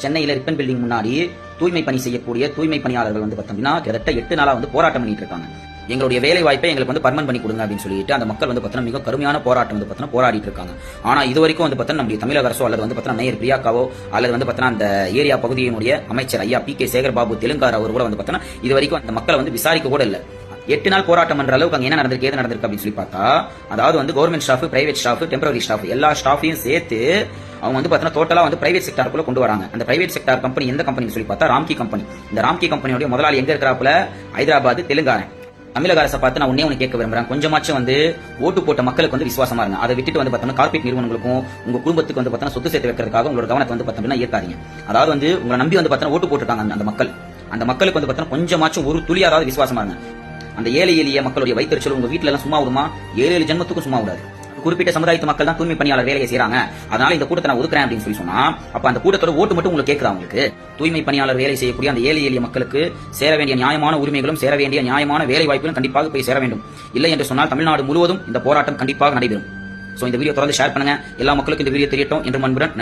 சென்னையில ribbon building முன்னாடி தூய்மை பணி செய்யக்கூடிய தூய்மை பணியாளர்கள் வந்து பார்த்தீங்கன்னா கிட்டத்தட்ட 8 நாளா வந்து போராட்டம் பண்ணிட்டு இருக்காங்க. எங்களுடைய வேலை வாய்ப்பை எங்களுக்கு வந்து பர்மனன்ட் பண்ணி கொடுங்க அப்படின்னு சொல்லிட்டு அந்த மக்கள் வந்து பார்த்தீங்கன்னா மிக கடுமையான போராட்டம் வந்து பார்த்தீங்கன்னா போராடிட்டு இருக்காங்க. ஆனா இது வரைக்கும் வந்து பார்த்தீங்கன்னா நம்முடைய தமிழக அரசோ அல்லது வந்து பார்த்தீங்கன்னா மேயர் பிரியாக்காவோ அல்லது வந்து பார்த்தீங்கன்னா அந்த ஏரியா பகுதியினுடைய அமைச்சர் ஐயா பி கே சேகர் பாபு தெலுங்கார் அவர் கூட வந்து பார்த்தீங்கன்னா இது வரைக்கும் அந்த மக்களை வந்து விசாரிக்க கூட இல்லை. 8 நாள் போராட்டம் பண்ற அளவுக்கு அங்க என்ன நடந்திருக்கு ஏது நடந்திருக்கு அப்படின்னு சொல்லி பார்த்தா, அதாவது வந்து government staff, private staff, temporary staff எல்லா ஸ்டாஃபையும் சேர்த்து அவங்க வந்து பார்த்தீங்கன்னா டோட்டலா வந்து பிரைவேட் செக்டாருக்குள்ள கொண்டு வராங்க. அந்த பிரைவேட் செக்டார் கம்பெனி எந்த கம்பெனி சொல்லி பார்த்தா ராம்கி கம்பெனி. இந்த ராம்கி கம்பெனியோட முதலாளி எங்க இருக்கிறாப்புல ஹைதராபாத் தெலுங்கானா. தமிழக அரசை பார்த்து நான் ஒண்ணே கேட்க விரும்புறேன், கொஞ்சமாச்சும் வந்து ஓட்டு போட்ட மக்களுக்கு வந்து விசுவாசமா இருங்க. அதை விட்டுட்டு வந்து பார்த்தோம்னா கார்பரேட் நிறுவனங்களுக்கும் உங்க குடும்பத்துக்கு வந்து பார்த்தா சொத்து சேர்த்து வைக்கிறதுக்காக உங்களோட கவனத்தை வந்து பார்த்தோம்னா ஏற்காதீங்க. அதாவது வந்து உங்களை நம்பி வந்து பார்த்தா ஓட்டு போட்டுருக்காங்க அந்த மக்கள். அந்த மக்களுக்கு வந்து பார்த்தா கொஞ்சமாச்சும் ஒரு துளியாவது விசுவாசமா இருங்க. அந்த ஏழை எளிய மக்களுடைய வயிற்றுச்சல் உங்க வீட்டுல எல்லாம் சும்மா விடுமா? 7 ஜென்மத்துக்கும் சும்மா விடாது. குறிப்பிட்ட சமுதாயத்து மக்கள் தான் தூய்மை பணியாளர் வேலையை செய்யறாங்க, அதனால இந்த கூட்டத்தை நான் ஒதுக்குறேன் அப்படின்னு சொல்லி சொன்னா, அப்ப அந்த கூட்டத்தோட ஓட்டு மட்டும் உங்களுக்கு கேட்குறா? உங்களுக்கு தூய்மை பணியாளர் வேலை செய்யக்கூடிய அந்த ஏழை எளிய மக்களுக்கு சேர வேண்டிய நியாயமான உரிமைகளும் சேர வேண்டிய நியாயமான வேலை வாய்ப்புகளும் கண்டிப்பாக போய் சேர வேண்டும். இல்லை என்று சொன்னால் தமிழ்நாடு முழுவதும் இந்த போராட்டம் கண்டிப்பாக நடைபெறும். சோ இந்த வீடியோ தொடர்ந்து ஷேர் பண்ணுங்க, எல்லா மக்களுக்கும் இந்த வீடியோ தெரியட்டும் என்று நண்புடன்.